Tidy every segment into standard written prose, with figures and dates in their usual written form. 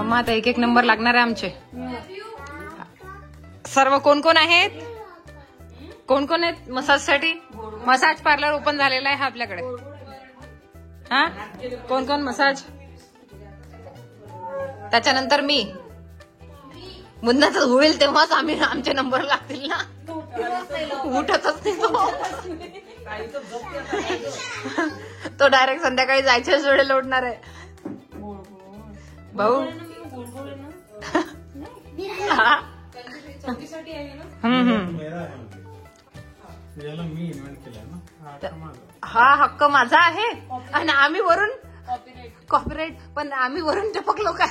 Mamma आता एक एक नंबर लागणार आहे आमचे. सर्व कोण कोण आहेत, कोण कोण आहेत मसाज साठी? मसाज पार्लर ओपन झालेला आहे हा आपल्याकडे. हा कोण कोण मसाज? त्याच्यानंतर मी मुन्नाच होईल तेव्हाच आम्ही आमचे नंबर लागतील ना. उठतच नाही तो डायरेक्ट संध्याकाळी जायच्याच वेळेला उठणार आहे भाऊ. हा हक्क माझा आहे आणि आम्ही वरून कॉपीराइट, पण आम्ही वरून टपकलो का?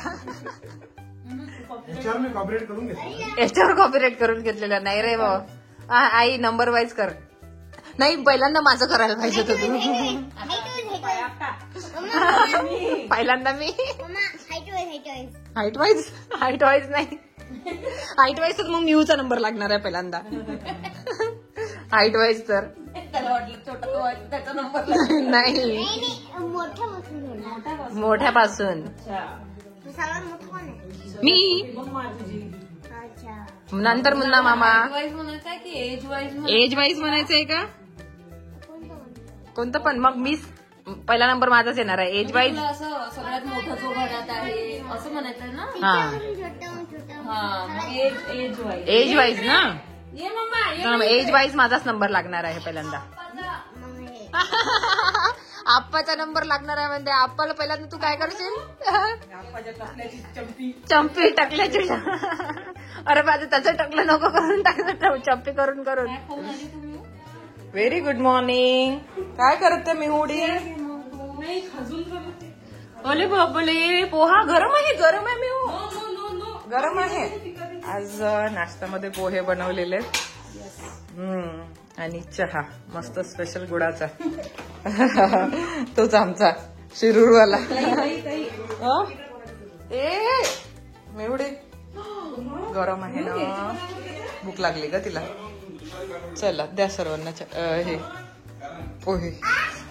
याच्यावर कॉपीराइट करून घेतलेलं नाही रे बाबा. आई नंबर वाईज कर. नाही पहिल्यांदा माझं करायला पाहिजे होतं तू. पहिल्यांदा मी हाईट वाईज नाही, हाईट वाईज तर मग न्यूचा नंबर लागणार आहे पहिल्यांदा. हाईट वाईज तर नाही, मोठ्यापासून. मी नंतर मुन्ना मामा. एज वाईज म्हणायचंय का? कोणतं पण? मग मी पहिला नंबर माझाच येणार आहे. एज वाईज सगळ्यात मोठा जो घरात आहे असं म्हणायचं ना. हा एज वाईज ना. एज वाईज माझाच नंबर लागणार आहे पहिल्यांदा. आप्पाचा नंबर लागणार आहे म्हणजे आप्पाला पहिल्यांदा तू काय करशील? चंपी टकल्याची. अरे माझं त्याचं टकलं नको करून टाकलं, चंपी करून करून. Very good morning. काय करते मी हुडी? ओले बाबले पोहा गरम आहे, गरम आहे. मी गरम आहे. आज नाश्त्यामध्ये पोहे बनवलेले आणि चहा मस्त स्पेशल गुळाचा. तोच आमचा शिरूरवाला. ए मेवडे गरम आहे ना, भूक लागली का तिला? चला द्या सर्वांना हे पोहे.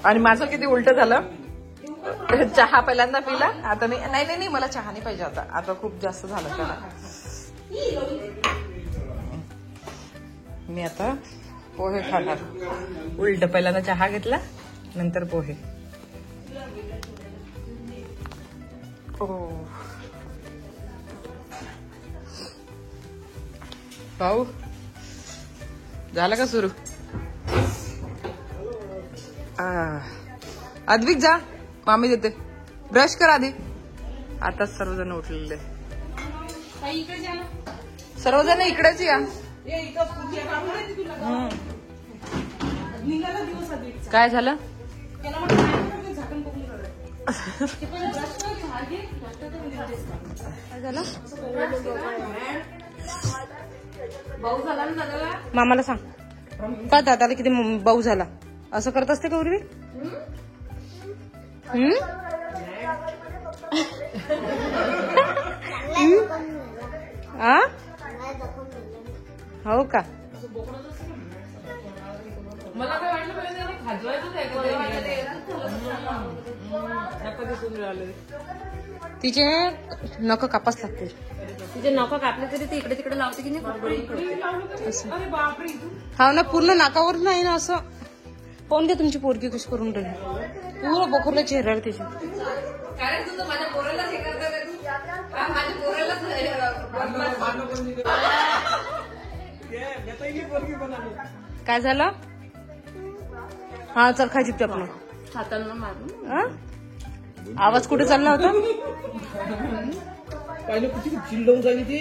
आणि माझं किती उलट झालं, चहा पहिल्यांदा पिला. आता मी नाही मला चहा नाही पाहिजे आता खूप जास्त झालं चहा. मी आता पोहे खाणार. उलट पहिल्यांदा चहा घेतला नंतर पोहे. भाऊ झालं का सुरू? अद्विक जा, मामी देते. ब्रश कर आधी. आता सर्वजण उठलेले, सर्वजण इकडेच या. काय झालं? मामाला सांग का दादाला किती भाऊ झाला. असं करत असते का उर्वी? हो का? मला काय तिचे नख कापास लागते. तिचे नख कापले तरी ते इकडे तिकडे लावते की नाही. हा ना, पूर्ण नाकावर नाही ना असं. पाहून घ्या तुमची पोरगी कशी करून राहिली. पुरं बखरला चेहऱ्यावर तिच्या. काय झालं? हा चल खायची ते आपण. हातांना मारून आवाज कुठे चालला होता? चिल्लवून झाली ती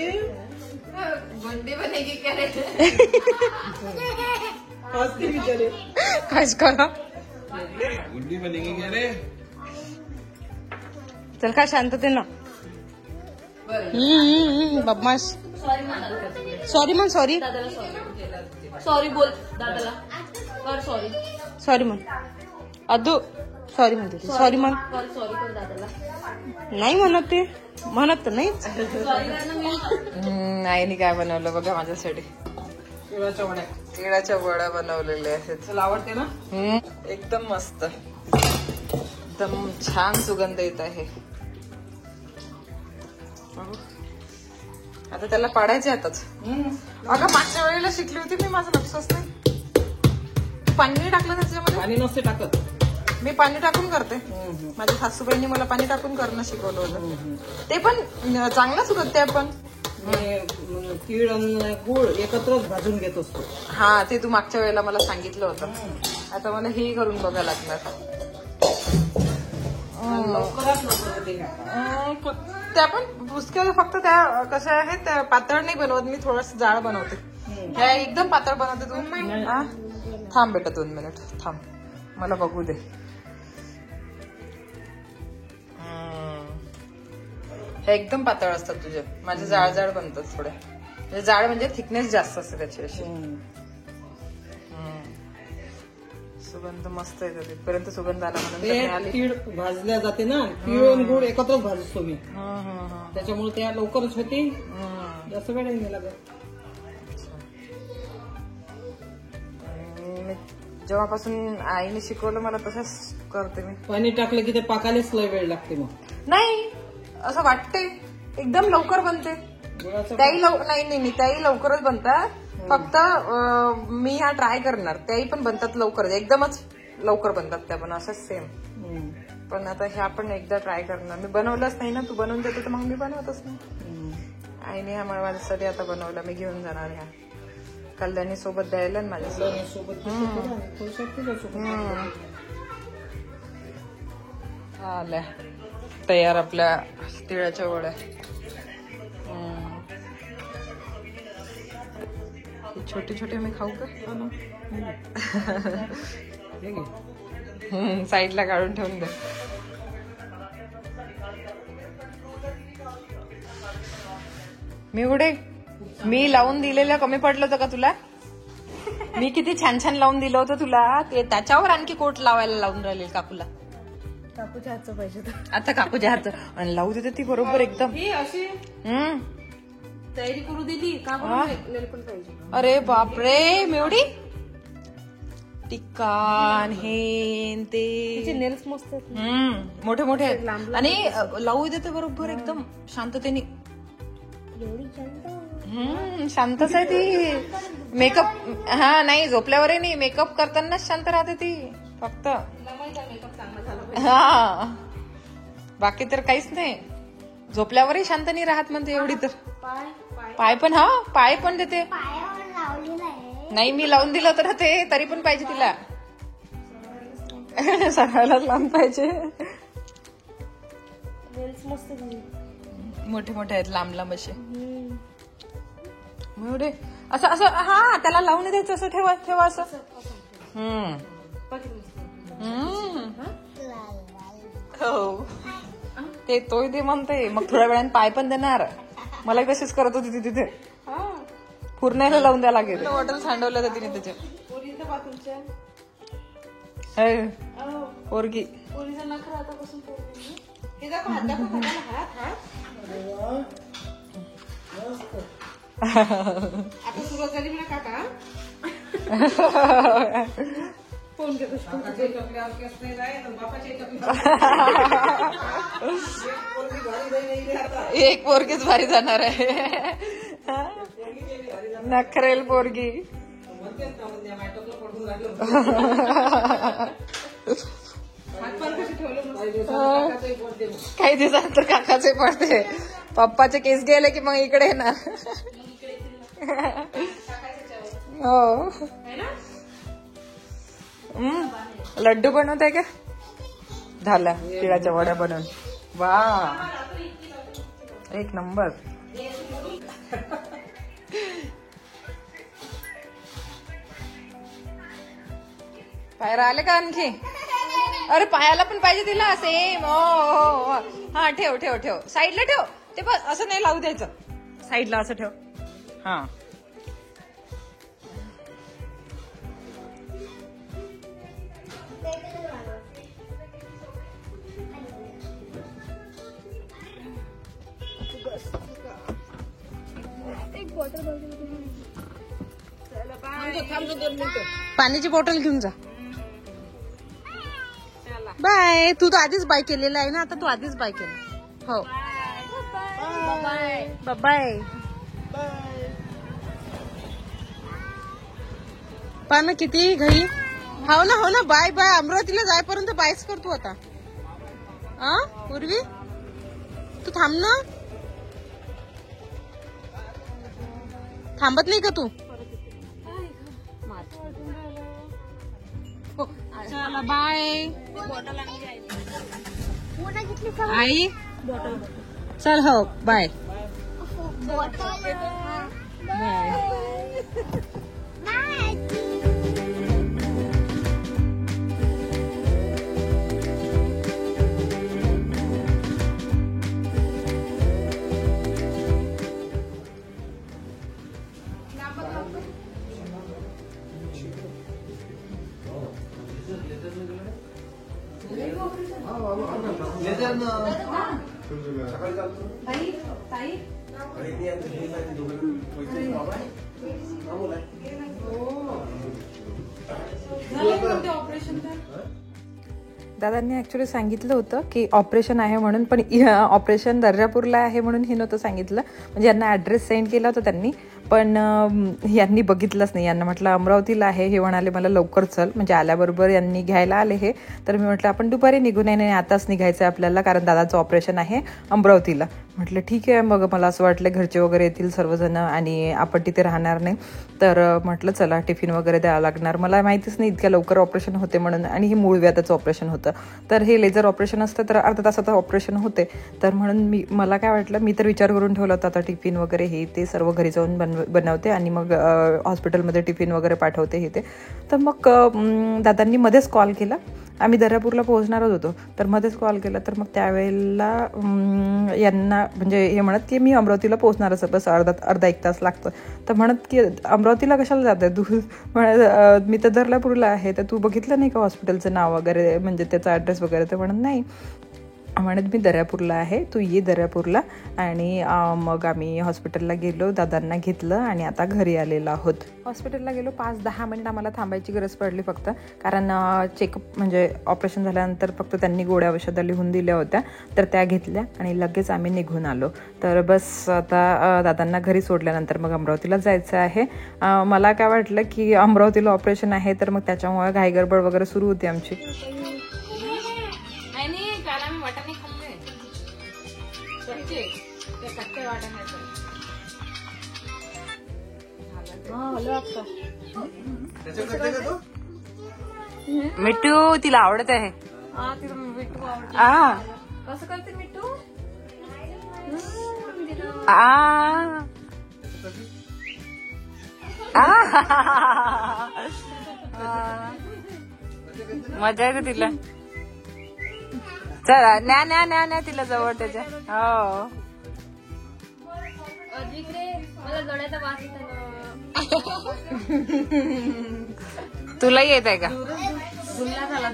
कायच करा. चल काय शांततेनं. बदमाश. सॉरी म्हण. सॉरी सॉरी बोल दादाला. कर सॉरी. सॉरी म्हण अदू. सॉरी म्हणते. सॉरी म्हण. सॉरी कर दादाला. नाही म्हणत ते. म्हणत तर नाहीच. नाही काय बनवलं बघा माझ्यासाठी. तिळाच्या वड्या बनवलेल्या आहेत. तुला आवडते ना? एकदम मस्त, एकदम छान सुगंध येत आहे. बघू. आता त्याला पाडायचे आताच. अगं मागच्या वेळेला शिकली होती मी, माझं लक्षच नाही. तू पाणी नाही टाकलं त्याच्यामध्ये? पाणी नसते टाकत. मी पाणी टाकून करते. माझ्या सासूबाईंनी मला पाणी टाकून करणं शिकवलं होतं. ते पण चांगलंच होतं. ते पण तीळ आणि गुळ एकत्रच भाजून घेत असतो. हा, ते तू मागच्या वेळेला मला सांगितलं होतं. आता मला हे करून बघायला लागणार. लवकरात लवकर ते त्या पण पुस्तकं फक्त त्या कशा आहेत, त्या पातळ नाही बनवत मी, थोडस जाड बनवते. त्या एकदम पातळ बनवते तू. हा, थांब बेटा 2 मिनिट थांब, मला बघू दे. हे एकदम पातळ असतात तुझे, माझे जाड जाड बनतात थोडे. म्हणजे जाड म्हणजे थिकनेस जास्त असते त्याची अशी. सुगंध मस्त येतो. तिथपर्यंत सुगंध आला म्हणून तीळ भाजल्या जाते ना, तीळ आणि गुळ एकत्रच भाजतो मी, त्याच्यामुळे त्या लवकरच होते, जास्त वेळ नाही लागत. जेव्हापासून आईने शिकवलं मला तसंच करते मी. पाणी टाकलं की ते पाकायलाच लय वेळ लागते. मग नाही असं वाटते एकदम लवकर बनते. त्याही नाही त्याही लवकरच बनतात. फक्त मी हा ट्राय करणार. त्याही पण बनतात लवकर, एकदमच लवकर बनतात त्या पण असंच सेम. पण आता ह्या पण एकदा ट्राय करणार. मी बनवलंच नाही ना, तू बनवून देते तर मग मी बनवतच नाही. आईने हा माझ्यासाठी आता बनवला, मी घेऊन जाणार ह्या. कल्याणी सोबत द्यायला माझ्यासोबत. आल्या तयार आपल्या तिळाच्या वड्या. छोटे छोटे मी खाऊ का? साईडला काढून ठेवून दे. मी लावून दिलेलं कमी पडलं होतं का तुला? मी किती छान छान लावून दिलं होतं तुला. ते त्याच्यावर आणखी कोट लावायला लावून राहिले काकूला. काकूच्या हातचं पाहिजे आता काकूच्या हातचं आणि लावू देते ती बरोबर एकदम. तयारी करू दिली का पण पाहिजे. अरे बापरे, मेवढी टिक्कान हे ते नेल्स मस्त मोठे मोठे आहेत आणि लावू देते बरोबर एकदम शांततेने. शांतच आहे ती. मेकअप हा नाही, झोपल्यावरही नाही, मेकअप करतानाच शांत राहते ती फक्त. हा, बाकी तर काहीच नाही. झोपल्यावरही शांत नाही राहत म्हणते एवढी तर. पाय पण, हा पाय पण देते. नाही मी लावून दिलं होतं ना ते, तरी पण पाहिजे तिला. सगळ्यालाच लावून पाहिजे. मोठे मोठे आहेत, लांब लांब असे. एवढे असं असं, हा त्याला लावून द्यायचं असं. ठेवा ठेवा असं. हो ते तोय ते म्हणते. मग थोड्या वेळाने पाय पण देणार. मला तशीच करत होती ती तिथे. पूर्णाला लावून द्यायला लागेल. बॉटल सांडवलं तर तिने त्याच्या. पोरगी आता सुरुवात झाली म्हणा काका. एक पोरगीच भारी जाणार आहे. नखरेल पोरगी. काही दिवसानंतर काकाचे पडते. पप्पाचे केस गेले की मग इकडे येणार. हो, लड्डू बनवताय का? झाला तिळाच्या वड्या बनवून. वा, एक नंबर. पायरा आले का आणखी? अरे पायाला पण पाहिजे तिला सेम. हो, हा ठेव ठेव ठेव, साईडला ठेव. ते बस असं नाही लावू द्यायचं, साईडला असं ठेव. हा पाण्याची बॉटल घेऊन जा. बाय. तू तर आधीच बाय केलेला आहे ना, आता तू आधीच बाय केला. हो बाय बाय. पहा ना किती घाई. हो ना बाय बाय. अमरावतीला जायपर्यंत बायच करतो आता. पूर्वी तू थांब ना. थांबत नाही का तू? चला बाय आई. चल हो बाय. दादांनी ऍक्च्युली सांगितलं होतं की ऑपरेशन आहे म्हणून, पण ऑपरेशन दर्यापूरला आहे म्हणून हे नव्हतं सांगितलं. म्हणजे यांना ऍड्रेस सेंड केला होता त्यांनी, पण यांनी बघितलंच नाही. यांना म्हटलं अमरावतीला आहे. हे म्हणाले मला लवकर चल, म्हणजे आल्याबरोबर यांनी घ्यायला आले हे. तर मी म्हटलं आपण दुपारी निघू. नाही आताच निघायचं आहे आपल्याला, कारण दादाचं ऑपरेशन आहे अमरावतीला. म्हटलं ठीक आहे. मग मला असं वाटलं घरचे वगैरे येतील सर्वजण आणि आपण तिथे राहणार नाही. तर म्हटलं चला टिफिन वगैरे द्यावं लागणार. मला माहितीच नाही इतक्या लवकर ऑपरेशन होते म्हणून. आणि हे मूळ व्याधाचं ऑपरेशन होतं. तर हे लेझर ऑपरेशन असतं तर अर्धा तासाचं ऑपरेशन होते. तर म्हणून मला काय वाटलं, मी तर विचार करून ठेवला होता आता टिफिन वगैरे हे ते सर्व घरी जाऊन बनवते आणि मग हॉस्पिटलमध्ये टिफिन वगैरे पाठवते हे ते. तर मग दादांनी मध्येच कॉल केला. आम्ही दर्यापूरला पोहोचणारच होतो. तर मध्येच कॉल केला. तर मग त्यावेळेला यांना म्हणजे हे म्हणत की मी अमरावतीला पोहोचणारच, बस अर्धा एक तास लागतो. तर म्हणत की अमरावतीला कशाला जात आहे तू? म्हणत मी तर दर्यापूरला आहे. तर तू बघितलं नाही का हॉस्पिटलचं नाव वगैरे, म्हणजे त्याचा ॲड्रेस वगैरे? तर म्हणत नाही. म्हणत मी दर्यापूरला आहे, तू ये दर्यापूरला. आणि मग आम्ही हॉस्पिटलला गेलो, दादांना घेतलं आणि आता घरी आलेलो आहोत. हॉस्पिटलला गेलो. 5-10 मिनिट आम्हाला थांबायची गरज पडली फक्त, कारण चेकअप म्हणजे ऑपरेशन झाल्यानंतर फक्त त्यांनी गोळ्या औषधं लिहून दिल्या होत्या, तर त्या घेतल्या आणि लगेच आम्ही निघून आलो. तर बस आता दादांना घरी सोडल्यानंतर मग अमरावतीला जायचं आहे. मला काय वाटलं की अमरावतीला ऑपरेशन आहे, तर मग त्याच्यामुळे घाईगडबड वगैरे सुरू होती आमची. मिठू तिला आवडत आहे. कसं करते मिठू? मजा येते तिला. चला न्या तिला जवळ त्याच्या. हो मला गळ्याचा वास येतो. तुला येत आहे का? धुनला झाला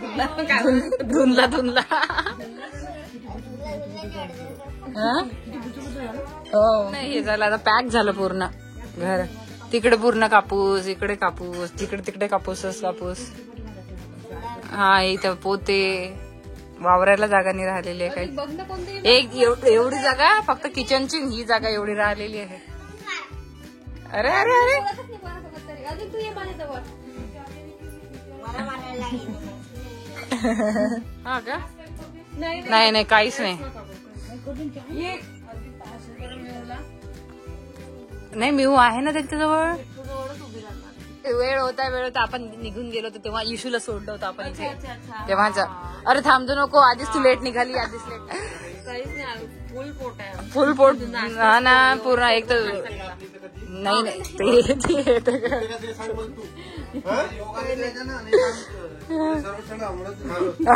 धुनला नाही हे झालं आता. पॅक झालं पूर्ण घर. तिकडे पूर्ण कापूस, इकडे कापूस, तिकडे कापूसच कापूस. हा इथं पोते. वावरायला जागा नाही राहिलेली आहे काही. एक एवढी जागा फक्त किचनची, ही जागा एवढी राहिलेली आहे. अरे अरे अरे हा का? नाही काहीच नाही. नाही मिऊ आहे ना त्याच्याजवळ. वेळ होता आपण निघून गेलो होतो तेव्हा इशूला सोडलं होतं आपण इथे तेव्हाच. अरे थांबतो नको, आधीच तू लेट निघाली. आधीच लेट. फुल पोट हा ना पूर्ण. एक तर नाही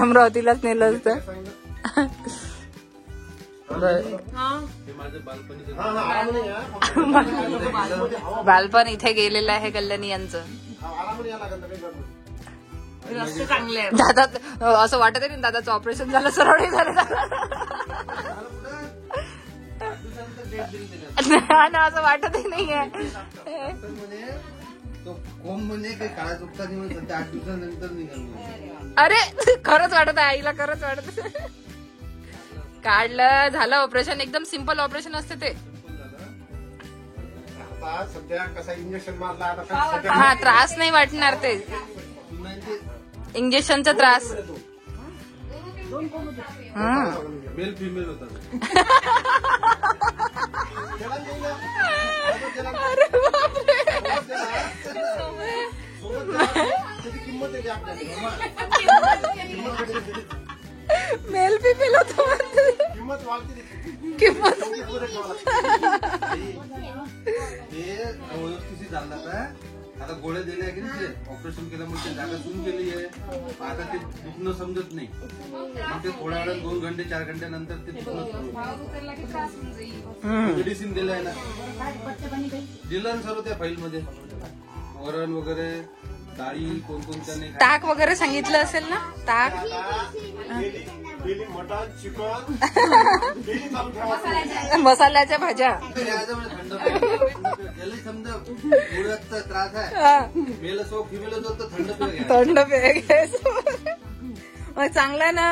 अमरावतीलाच नेलं असतं. बालपण इथे गेलेलं आहे कल्याणी यांचं. दादा असं वाटत आहे दादाचं ऑपरेशन झालं, सरळ झालं ना, असं वाटतही नाहीये. अरे खरंच वाटत आहे आईला, खरंच वाटत. काढलं झालं ऑपरेशन. एकदम सिंपल ऑपरेशन असते ते. आता सध्या कसा इंजेक्शन मारला आता हा त्रास नाही वाटणार ते इंजेक्शनचा त्रास. मेल फिमेल होता. अरे बापरे. त्याची किंमत आहे आपल्याला. मेल फिमेल होतो म्हणते. किंमत वाढते त्याची. किंमत ते व्यवस्थित झालं आता. आता गोळ्या दिल्या आहे की नाही, ऑपरेशन केल्यामुळे ते जागा सुरू केली आहे. आता ते दुखणं समजत नाही. मग ते थोड्या वेळात 2 घंटे 4 घंट्यानंतर ते दुखणं मेडिसिन दिलं आहे ना. दिलं ना सर्व त्या फाईल मध्ये. वरण वगैरे डाळी कोणकोणत्या नाही. ताक वगैरे सांगितलं असेल ना. ताक डेली मटन चिकन डेली चालू ठेवायचं. मसाल्याच्या भाज्या. थंड त्याला समजा मुळात त्रास आहे. मेल असो फिमेल असो तर थंड पेय घ्या. थंड पेय घ्यायचं. मग चांगला ना.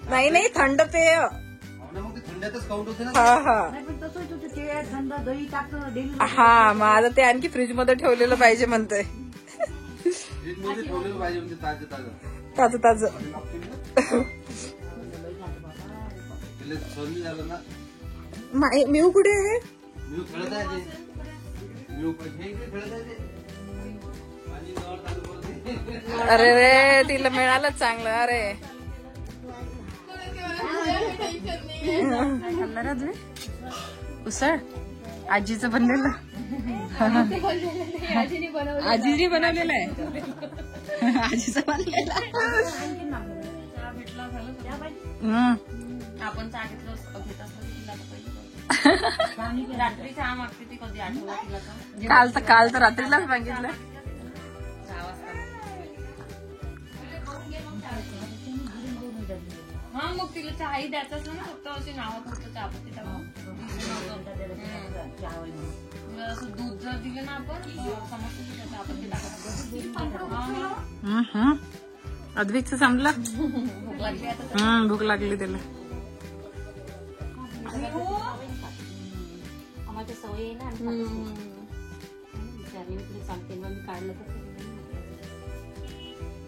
नाही नाही थंड पेय. मग ते थंड्यातच काउंट होते ना. हा हा हा मग आता ते आणखी फ्रीज मध्ये ठेवलेलं पाहिजे म्हणतोय. फ्रीजमध्ये ठेवलेलं पाहिजे म्हणजे ताजं ताजं ताजं. तिला सहन नाही झालं ना. मिऊ कुठे आहे. मी खेळत आहे ते. मी खेळत आहे ते. माझी जवळ चालू करते. अरे रे तिला मिळालं चांगलं. अरे उसळ आजीचं बनलेलं. आजीने बनवलेलं आहे. आजीचं बनलेलं. आपण चहा घेतलं घेत असतो रात्री चहा मागते ती कधी आठवलं तिला का. काल तर रात्रीलाच मागितलं. 6 वाजता. हा मग तिला चहाही द्यायचा असं ना. फक्त अशी नावं फक्त चहापत्ती टाकून असं दूध जर दिलं ना आपण समजतो की चहापत्ती टाकायचं. अद्विकचं संपलं. भूक लागली आता. भूक लागली त्याला. आम्हाला सवय आहे ना. विचारले तुला सांगते मग मी काढलं तर.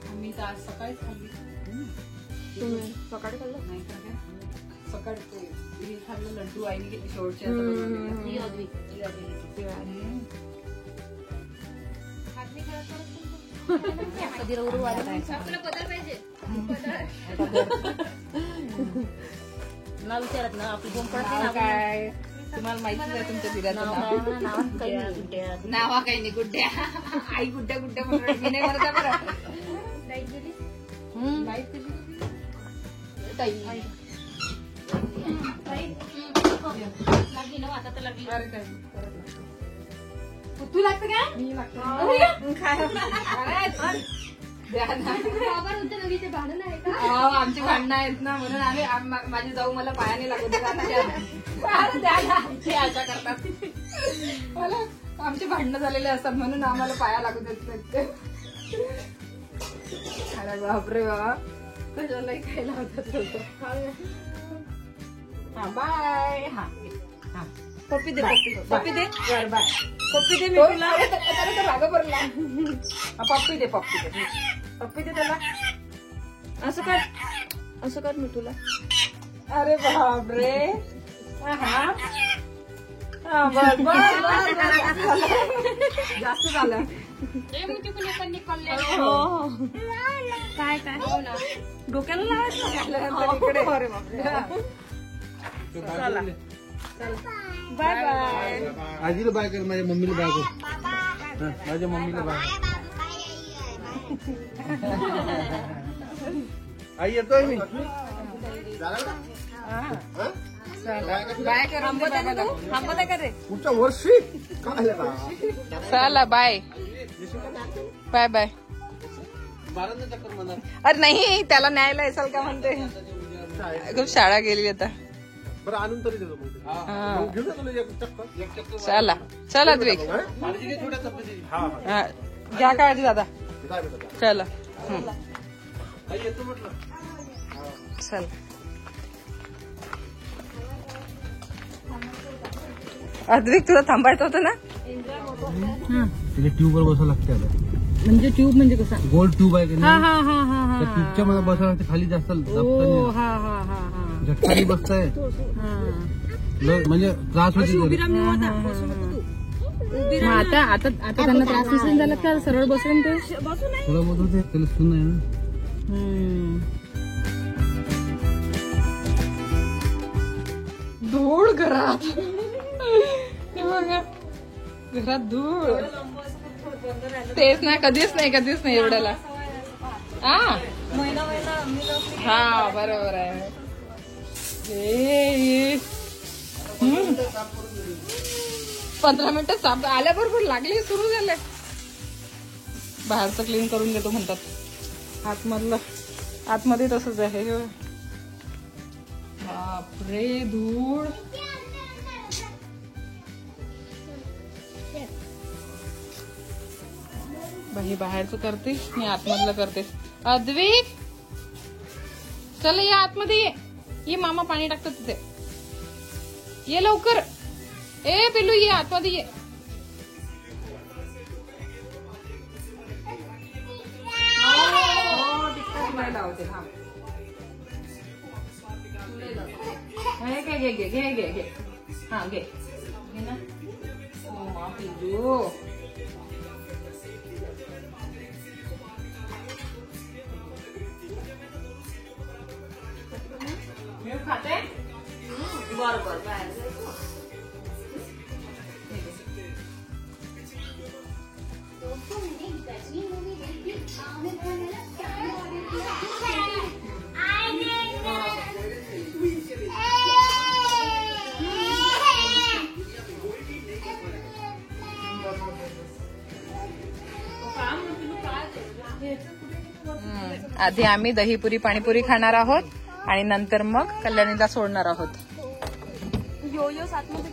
आम्ही तर आज सकाळीच खाल्ली. सकाळी खाल्लं नाही का काय? सकाळी ते हे खाल्लं लड्डू आईने घेतली शेवटच्या. ही अद्विक. कधी रवरू ना विचारत ना आपली बोंब पडते ना. काय तुम्हाला माहितीच आहे तुमच्या दिराचं नावा काही नाही. गुड्ड्या आई गुड्ड्या गुड्ड्या म्हणून मी नाही म्हणत बरं. लागली ना आता तर लागली. तू लागतं का. मी आमची भांडणं आहेत ना म्हणून आम्ही माझी जाऊ मला पायाने लागू आशा करतात. मला आमची भांडणं झालेले असतात म्हणून आम्हाला पाया लागू देत. अरे बापरे बाबा कशालाही खायला होतात. हा बाय. हा हा पप्पी दे. पप्पी दे. बाय पप्पी दे. मी तुला राग भरला. पप्पी दे. पप्पी दे त्याला. असं कर मी तुला. अरे बापरे. हा बस जास्त झालं. काय डोक्याला लावायचं. अरे बापरे. चला बाय बाय. आजीला बाय कर. माझ्या मम्मीला बाय कर. माझ्या मम्मीला बाय. आई येतोय मी. बाय कर. थांबत आहे का रे. पुढच्या वर्षी चला बाय बाय बाय. चक्कर म्हणा. अरे नाही त्याला न्यायला येसाल का म्हणते. खूप शाळा गेली आता. बरं आणून तरी देतो. घेऊन जा तुला एक चक्कर. चला चला द्विक. घ्या काळजी दादा. चला येतो म्हटलं. चल अद्विक तुला थांबायचं होतं ना. तिथे ट्यूबवर बसावं लागते आता. म्हणजे ट्यूब म्हणजे कसा? गोल ट्यूब आहे की हा नाही, हा हा हा हा त्या ट्यूबच्या मध्ये बसावं लागते. खाली जास्त ओ झटका हा हा हा हा बसताय हा. म्हणजे त्रास होते. मग आता आता आता त्यांना त्रास नसेल झाला का? सरळ बसून ते थोडं बहुत होते त्याला सून आहे ना. धूळ घरात. हे बघा घरात धूळ. तेच ना, कधीच नाही एवढ्याला. हा हा बरोबर आहे. 15 मिनिटं साफ आल्याबरोबर लागली, सुरू झाले. बाहेरचं क्लीन करून घेतो म्हणतात, आतमध्ये तसंच आहे. बापरे धूळ. बाई बाहेरचं करते, मी आतमधलं करते. अद्विक चल ये आतमध्ये ये मामा पाणी टाकतात तिथे. ये लवकर. ए पिल्लू ये आतमध्ये ये. घे हा घे ना. पिल्लू खाते. बरोबर आधी आम्ही दहीपुरी पाणीपुरी खाणार आहोत आणि नंतर मग कल्याणीला सोडणार आहोत.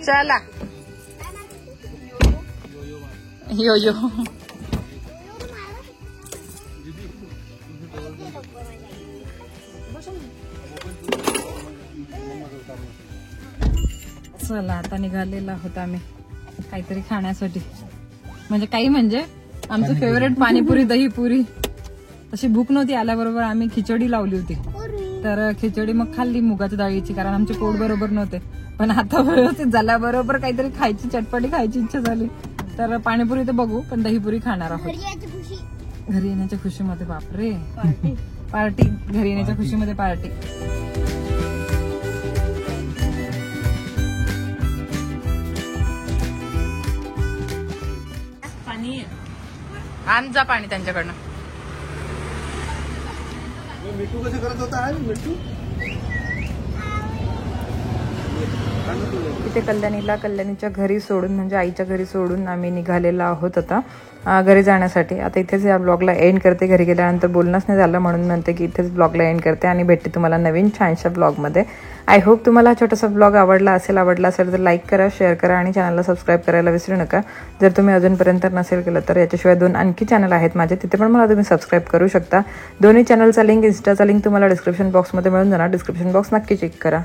चला यो यो. चला आता निघालेला आहोत आम्ही काहीतरी खाण्यासाठी. म्हणजे आमचं फेवरेट पाणीपुरी दहीपुरी. तशी भूक नव्हती, आल्याबरोबर आम्ही खिचडी लावली होती, तर खिचडी मग खाल्ली मुगाच्या डाळीची, कारण आमचे पोट बरोबर नव्हते. पण आता व्यवस्थित झाल्याबरोबर काहीतरी खायची, चटपटी खायची इच्छा झाली, तर पाणीपुरी तर बघू, पण दहीपुरी खाणार आहोत. घरी येण्याच्या खुशीमध्ये. बापरे पार्टी. घरी येण्याच्या खुशीमध्ये पार्टी. पाणी आण जा पाणी त्यांच्याकडनं. मिठू कसं करत होता आहे मिठू. तिथे कल्याणीच्या घरी सोडून, म्हणजे आईच्या घरी सोडून आम्ही निघालेलो आहोत आता घरी जाण्यासाठी. आता इथेच या ब्लॉगला एंड करते. घरी गेल्यानंतर बोलणंच नाही झालं, म्हणून म्हणते की इथेच ब्लॉगला एंड करते आणि भेटते तुम्हाला नवीन छानशा ब्लॉगमध्ये. आय होप तुम्हाला छोटासा ब्लॉग आवडला असेल तर लाईक करा, शेअर करा आणि चॅनलला सबस्क्राईब करायला विसरू नका. जर तुम्ही अजूनपर्यंत नसेल केलं तर याच्याशिवाय 2 आणखी चॅनल आहेत माझे, तिथे पण मला तुम्ही सबस्क्राईब करू शकता. दोन्ही चॅनलचा लिंक, इन्स्टाचा लिंक तुम्हाला डिस्क्रिप्शन बॉक्समध्ये मिळून जाणार. डिस्क्रिप्शन बॉक्स नक्की चेक करा.